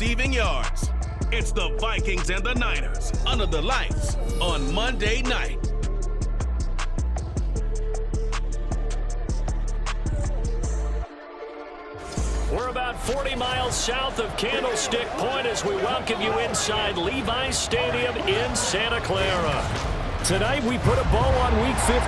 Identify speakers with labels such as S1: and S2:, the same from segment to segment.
S1: receiving yards. It's the Vikings and the Niners under the lights on Monday night.
S2: We're about 40 miles south of Candlestick Point as we welcome you inside Levi's Stadium in Santa Clara. Tonight we put a bow on Week 15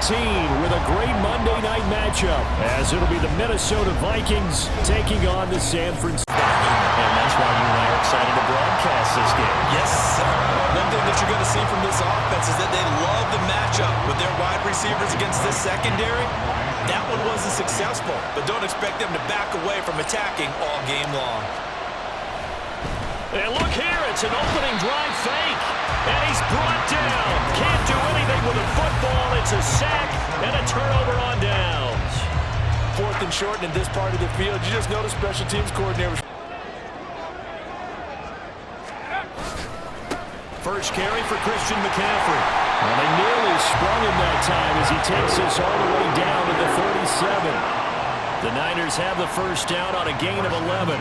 S2: with a great Monday night matchup, as it'll be the Minnesota Vikings taking on the San Francisco. And that's why you and I are excited to broadcast this game.
S3: Yes, sir. One thing that you're going to see from this offense is that they love the matchup with their wide receivers against this secondary. That one wasn't successful, but don't expect them to back away from attacking all game long.
S2: And look here, it's an opening drive fake. And he's brought down. Can't do anything with a football. It's a sack and a turnover on downs.
S3: 4th and short in this part of the field. You just notice special teams coordinators.
S2: First carry for Christian McCaffrey. Well, they nearly sprung him that time as he takes us all the way down to the 37. The Niners have the first down on a gain of 11.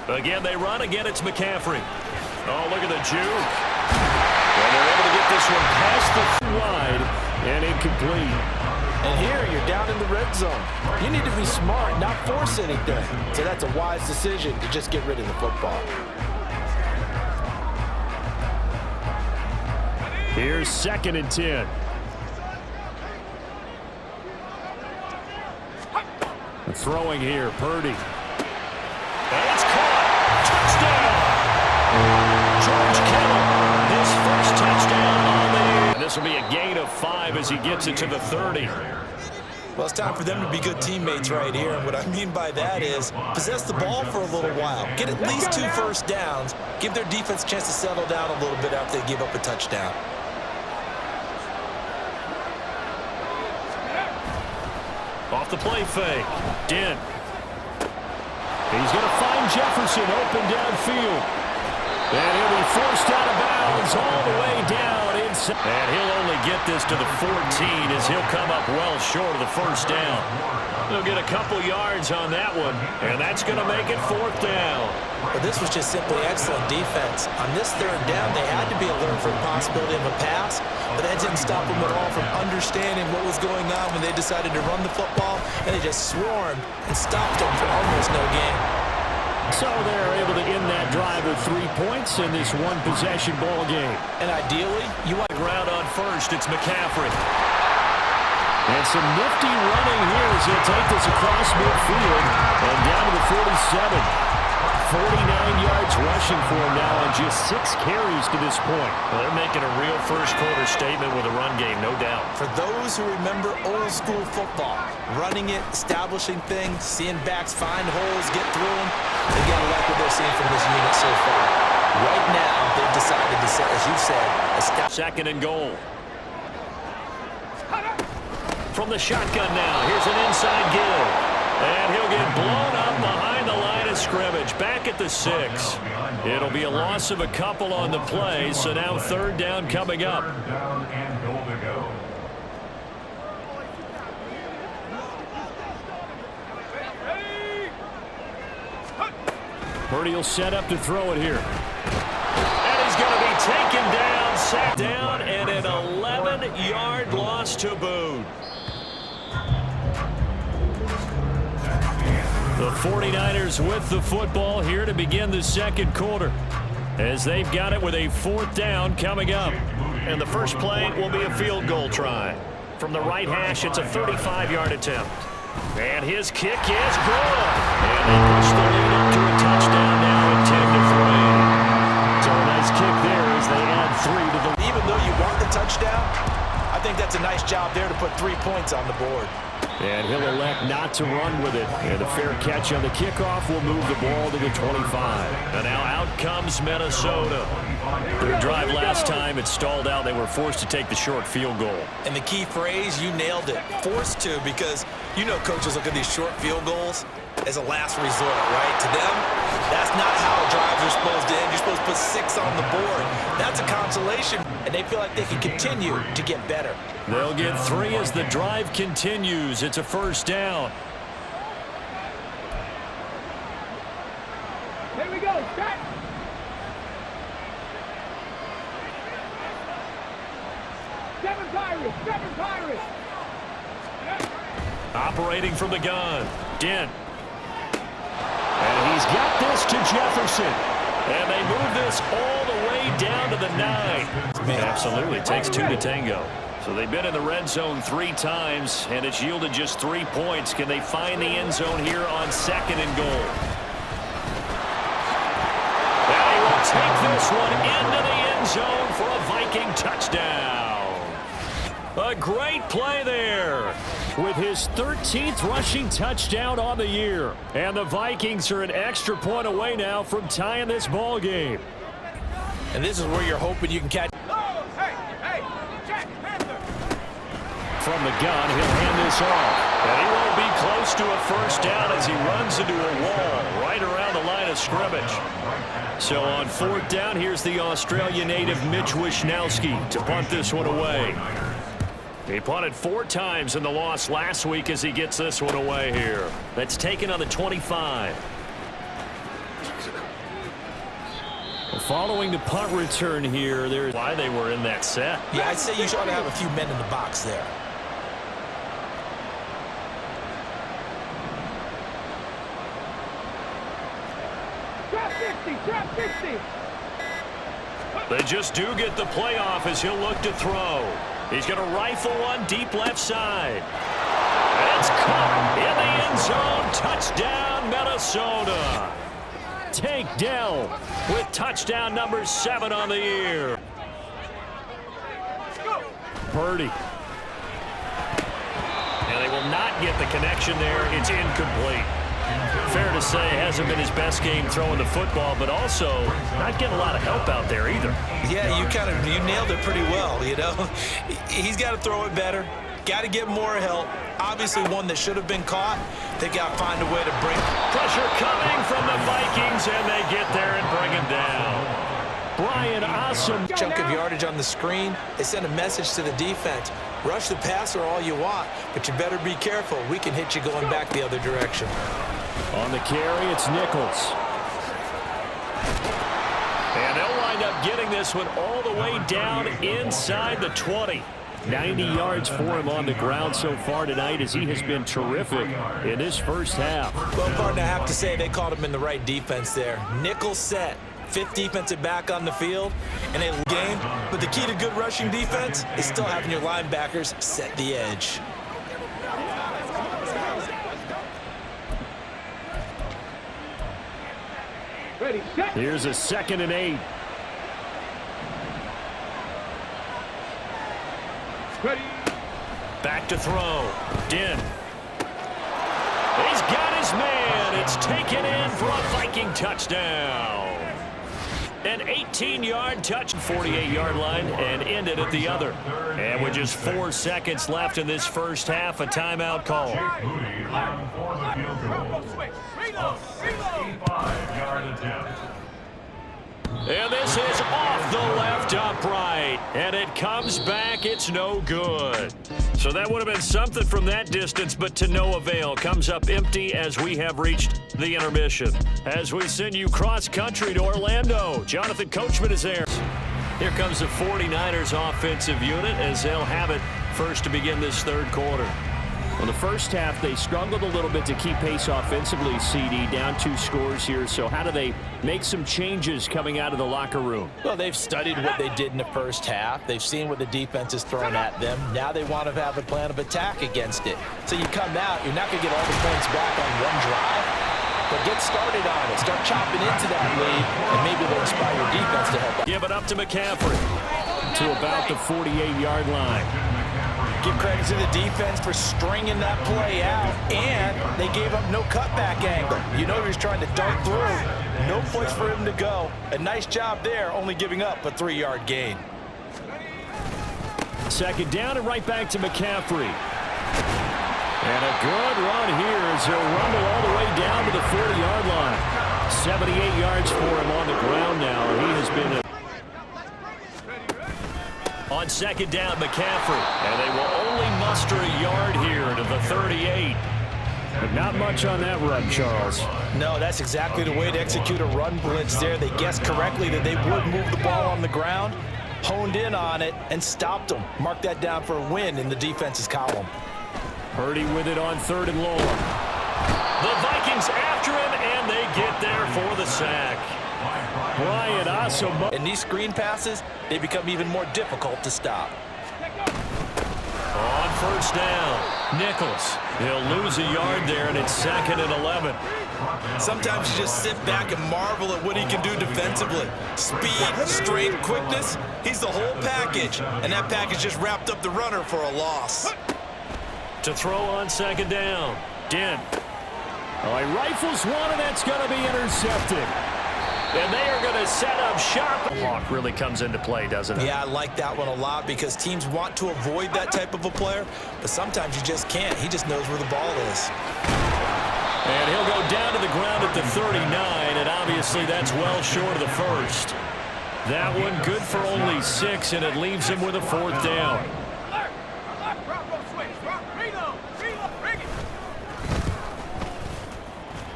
S2: Again, they run. Again, it's McCaffrey. Oh, look at the juke. Well, they're able to get this one past the wide and incomplete.
S3: And here, you're down in the red zone. You need to be smart, not force anything. So that's a wise decision to just get rid of the football.
S2: Here's 2nd and 10. Throwing here, Purdy. And it's caught. Touchdown. George Kittle, his first touchdown on the year. And this will be a gain of 5 as he gets it to the 30.
S3: Well, it's time for them to be good teammates right here. And what I mean by that is possess the ball for a little while. Get at least 2 first downs. Give their defense a chance to settle down a little bit after they give up a touchdown.
S2: Off the play fake. Dent. He's going to find Jefferson open downfield. And he'll be forced out of bounds all the way down inside. And he'll only get this to the 14 as he'll come up well short of the first down. He'll get a couple yards on that one, and that's going to make it 4th down.
S3: But this was just simply excellent defense. On this 3rd down, they had to be alert for the possibility of a pass, but that didn't stop them at all from understanding what was going on when they decided to run the football, and they just swarmed and stopped them for almost no gain.
S2: So they're able to end that drive with 3 points in this one-possession ball game.
S3: And ideally, you want
S2: ground on first. It's McCaffrey. And some nifty running here as he'll take this across midfield and down to the 47. 49 yards rushing for him now on just 6 carries to this point. Well, they're making a real first-quarter statement with a run game, no doubt.
S3: For those who remember old-school football, running it, establishing things, seeing backs find holes, get through them, they got to like what they're seeing from this unit so far. Right now, they've decided to set, as you said, a step.
S2: 2nd and goal. From the shotgun now, here's an inside give. And he'll get blown up behind the line of scrimmage, back at the 6. It'll be a loss of a couple on the play, so now 3rd down coming up. Purdy will set up to throw it here. And he's going to be taken down, sacked down, and an 11-yard loss to boot. The 49ers with the football here to begin the 2nd quarter, as they've got it with a 4th down coming up. And the first play will be a field goal try. From the right hash, it's a 35-yard attempt. And his kick is good. And they push the lead up to a touchdown now at 10-3. So a nice kick there as they add 3 to the.
S3: Even though you want the touchdown, I think that's a nice job there to put 3 points on the board.
S2: And he'll elect not to run with it. And a fair catch on the kickoff will move the ball to the 25. And now out comes Minnesota. Their drive last time, it stalled out. They were forced to take the short field goal.
S3: And the key phrase, you nailed it, forced to, because you know coaches look at these short field goals as a last resort, right? To them, that's not how drives are supposed to end. You're supposed to put 6 on the board. That's a consolation, and they feel like they can continue to get better.
S2: They'll get 3 as the drive continues. It's a first down.
S4: Here we go, set. Seven Pirates.
S2: Operating from the gun. Dent. And he's got this to Jefferson. And they move this all the way down to the 9. Absolutely. Takes 2 to tango. So they've been in the red zone 3 times, and it's yielded just 3 points. Can they find the end zone here on 2nd and goal? And he will take this one into the end zone for a Viking touchdown. A great play there with his 13th rushing touchdown on the year. And the Vikings are an extra point away now from tying this ball game.
S3: And this is where you're hoping you can catch.
S2: From the gun, he'll hand this off. And he won't be close to a first down as he runs into a wall right around the line of scrimmage. So on 4th down, here's the Australian native Mitch Wishnowsky to punt this one away. He punted 4 times in the loss last week as he gets this one away here. That's taken on the 25. Following the punt return here, there's why they were in that set.
S3: Yeah, I'd say you ought to have a few men in the box there.
S4: Drop 60.
S2: They just do get the playoff as he'll look to throw. He's going to rifle one deep left side. And it's caught in the end zone. Touchdown, Minnesota. Tank Dell with touchdown number 7 on the year. Purdy. And they will not get the connection there. It's incomplete. Fair to say, hasn't been his best game throwing the football, but also not getting a lot of help out there either.
S3: Yeah, you nailed it pretty well, you know. He's got to throw it better. Got to get more help. Obviously one that should have been caught. They got to find a way to bring.
S2: Pressure coming from the Vikings, and they get there and bring him down. Brian, awesome
S3: Chunk of yardage on the screen. They send a message to the defense. Rush the passer all you want, but you better be careful. We can hit you going back the other direction.
S2: On the carry, it's Nichols. And they'll wind up getting this one all the way down inside the 20. 90 yards for him on the ground so far tonight as he has been terrific in this first half.
S3: Well, partner, I have to say they caught him in the right defense there. Nichols set. 5th defensive back on the field in a game. But the key to good rushing defense is still having your linebackers set the edge.
S4: Ready, set.
S2: Here's a 2nd and 8.
S4: Ready.
S2: Back to throw. Dent. He's got his man. It's taken in for a Viking touchdown. An 18-yard touch, 48-yard line, and ended at the other. And with just 4 seconds left in this first half, a timeout call. And this is off the left upright, and it comes back. It's no good. So that would have been something from that distance, but to no avail. Comes up empty as we have reached the intermission. As we send you cross-country to Orlando, Jonathan Coachman is there. Here comes the 49ers offensive unit as they'll have it first to begin this 3rd quarter. Well, the first half, they struggled a little bit to keep pace offensively, CD, down 2 scores here. So how do they make some changes coming out of the locker room?
S3: Well, they've studied what they did in the first half. They've seen what the defense is throwing at them. Now they want to have a plan of attack against it. So you come out, you're not going to get all the points back on one drive, but get started on it. Start chopping into that lead, and maybe they'll inspire your defense to help out.
S2: Give it up to McCaffrey to about the 48-yard line.
S3: Give credit to the defense for stringing that play out, and they gave up no cutback angle. You know he was trying to dart through. No place for him to go. A nice job there, only giving up a 3-yard gain.
S2: Second down and right back to McCaffrey. And a good run here as he'll rumble all the way down to the 40-yard line. 78 yards for him on the ground now. He has been on second down, McCaffrey. And they will only muster a yard here to the 38. But not much on that run, Charles.
S3: No, that's exactly the way to execute a run blitz there. They guessed correctly that they would move the ball on the ground, honed in on it, and stopped them. Mark that down for a win in the defense's column.
S2: Purdy with it on 3rd and long. The Vikings after him, and they get there for the sack. Brian Asamoah.
S3: In these screen passes, they become even more difficult to stop.
S2: On first down, Nichols. He'll lose a yard there, and it's 2nd and 11.
S3: Sometimes you just sit back and marvel at what he can do defensively. Speed, strength, quickness, he's the whole package. And that package just wrapped up the runner for a loss.
S2: To throw on second down, Dent. Oh, he rifles one, and that's going to be intercepted. And they are going to set up shop. The hawk really comes into play, doesn't it?
S3: Yeah, I like that one a lot because teams want to avoid that type of a player, but sometimes you just can't. He just knows where the ball is.
S2: And he'll go down to the ground at the 39, and obviously that's well short of the first. That one good for only 6, and it leaves him with a 4th down.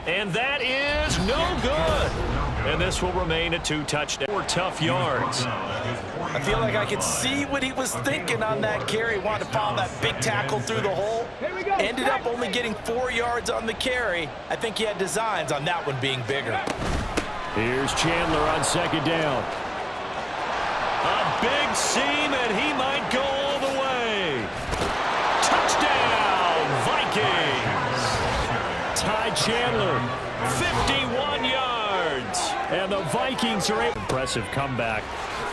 S2: And that is no good. And this will remain a 2-touchdown. 4 tough yards.
S3: I feel like I could see what he was thinking on that carry. Wanted to follow that big tackle through the hole. Ended up only getting 4 yards on the carry. I think he had designs on that one being bigger.
S2: Here's Chandler on second down. A big seam, and he might go all the way. Touchdown, Vikings. Ty Chandler, 51 yards. And the Vikings are able. Impressive comeback.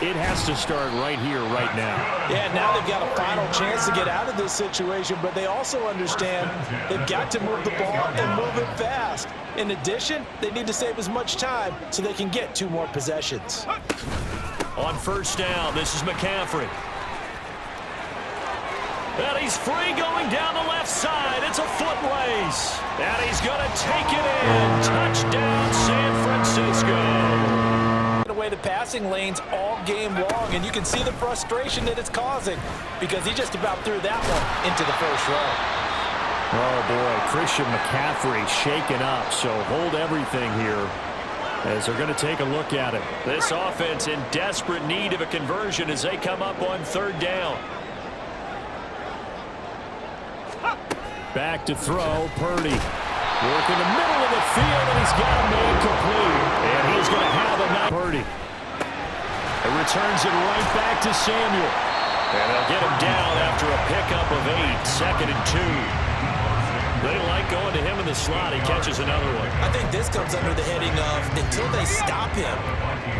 S2: It has to start right here, right now.
S3: Yeah, now they've got a final chance to get out of this situation, but they also understand they've got to move the ball and move it fast. In addition, they need to save as much time so they can get 2 more possessions.
S2: On first down, this is McCaffrey. And he's free going down the left side. It's a foot race. And he's going to take it in. Touchdown, San Francisco.
S3: Away the passing lanes all game long, and you can see the frustration that it's causing because he just about threw that one into the first row.
S2: Oh, boy, Christian McCaffrey shaken up, so hold everything here as they're going to take a look at it. This offense in desperate need of a conversion as they come up on 3rd down. Back to throw, Purdy. Work in the middle of the field, and he's got a man complete. And he's going to have a nice Purdy. It returns it right back to Samuel. And they'll get him down after a pickup of 8, 2nd and 2. They like going to him in the slot. He catches another one.
S3: I think this comes under the heading of until they stop him,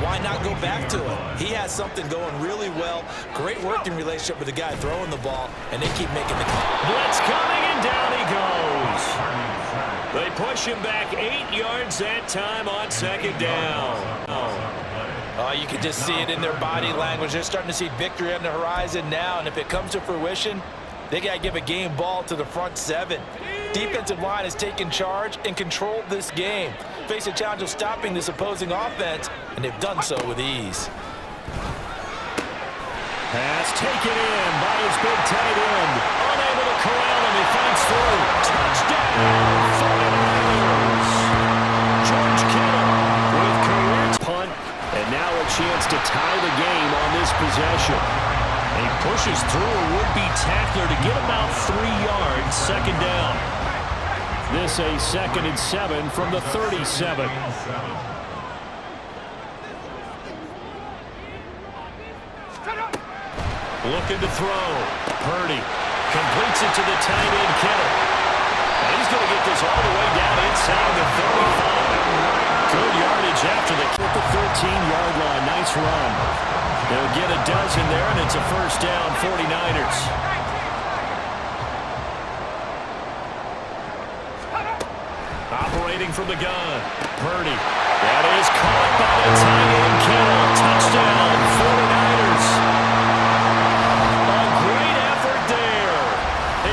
S3: why not go back to it? He has something going really well. Great working relationship with the guy throwing the ball, and they keep making the
S2: blitz coming, and down he goes. They push him back 8 yards that time on second down.
S3: Oh, you can just see it in their body language. They're starting to see victory on the horizon now, and if it comes to fruition, they got to give a game ball to the front 7. Defensive line has taken charge and controlled this game. Face a challenge of stopping this opposing offense, and they've done so with ease.
S2: Pass taken in by his big tight end. Unable to corral him. He fights through. Touchdown, 49ers. George Kittle with career punt, and now a chance to tie the game on this possession. He pushes through a would-be tackler to get about 3 yards. Second down. This a 2nd and 7 from the 37. Looking to throw. Purdy completes it to the tight end, Kittle. And he's going to get this all the way down inside the 35. Good yardage after the 13-yard line. Nice run. They'll get a dozen there, and it's a first down, 49ers. Operating from the gun. Purdy. That is caught by the tight end Kittle. Touchdown, 49ers. A great effort there.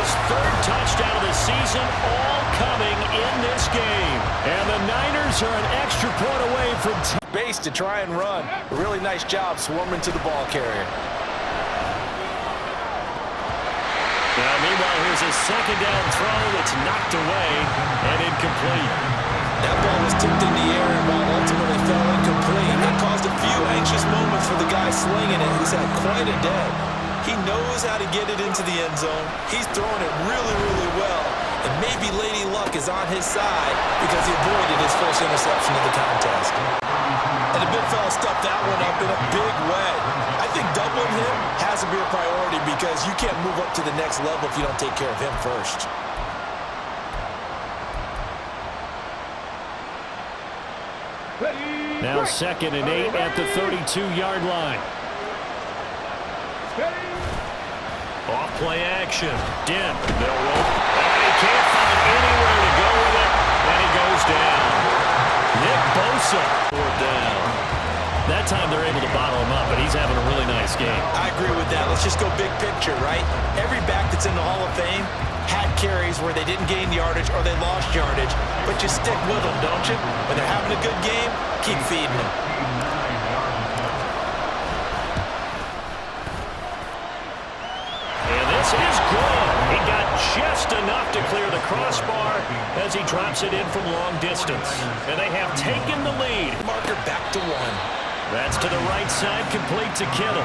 S2: His third touchdown of the season, all coming in this game. And the Niners are an extra point away from
S3: base to try and run. A really nice job swarming to the ball carrier.
S2: Now, meanwhile, here's a second down throw that's knocked away and incomplete.
S3: That ball was tipped in the air and while ultimately fell incomplete. It caused a few anxious moments for the guy slinging it, who's had quite a day. He knows how to get it into the end zone. He's throwing it really, really well. And maybe Lady Luck is on his side because he avoided his first interception of the contest. And the big fella stuffed that one up in a big way. I think doubling him has to be a priority because you can't move up to the next level if you don't take care of him first.
S2: Now 2nd and 8 at the 32-yard line. Off play action. Dent. They'll roll. And he can't find anywhere to go with it. And he goes down. Nick Bosa. 4th down. That time they're able to bottle him up, but he's having a really nice game.
S3: I agree with that. Let's just go big picture, right? Every back that's in the Hall of Fame had carries where they didn't gain yardage or they lost yardage, but you stick with them, don't you? When they're having a good game, keep feeding them.
S2: And this is good. He got just enough to clear the crossbar as he drops it in from long distance. And they have taken the lead.
S3: Marker back to 1.
S2: That's to the right side, complete to Kittle.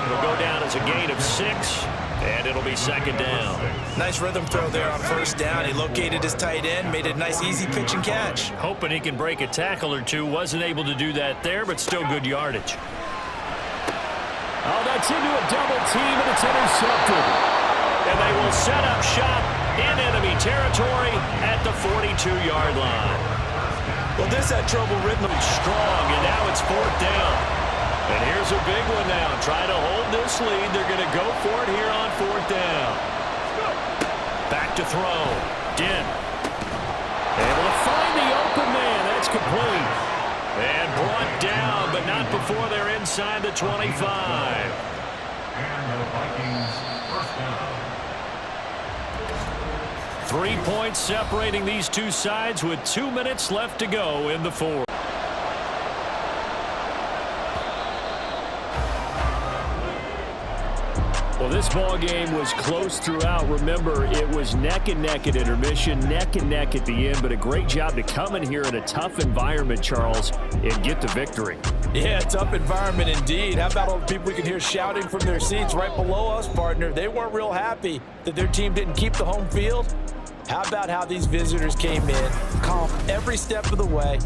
S2: It'll go down as a gain of 6, and it'll be 2nd down.
S3: Nice rhythm throw there on 1st down. He located his tight end, made a nice easy pitch and catch.
S2: Hoping he can break a tackle or two. Wasn't able to do that there, but still good yardage. Oh, that's into a double team, and it's intercepted. And they will set up shop in enemy territory at the 42-yard line.
S3: Well, this had trouble ridden them
S2: strong, and now it's 4th down. And here's a big one now. Trying to hold this lead. They're going to go for it here on 4th down. Back to throw. Dent. Able to find the open man. That's complete. And brought down, but not before they're inside the 25. And the Vikings first down. 3 points separating these two sides with 2 minutes left to go in the 4th. Well, this ball game was close throughout. Remember, it was neck and neck at intermission, neck and neck at the end, but a great job to come in here in a tough environment, Charles, and get the victory.
S3: Yeah, tough environment indeed. How about all the people we can hear shouting from their seats right below us, partner? They weren't real happy that their team didn't keep the home field. How about how these visitors came in, calm every step of the way?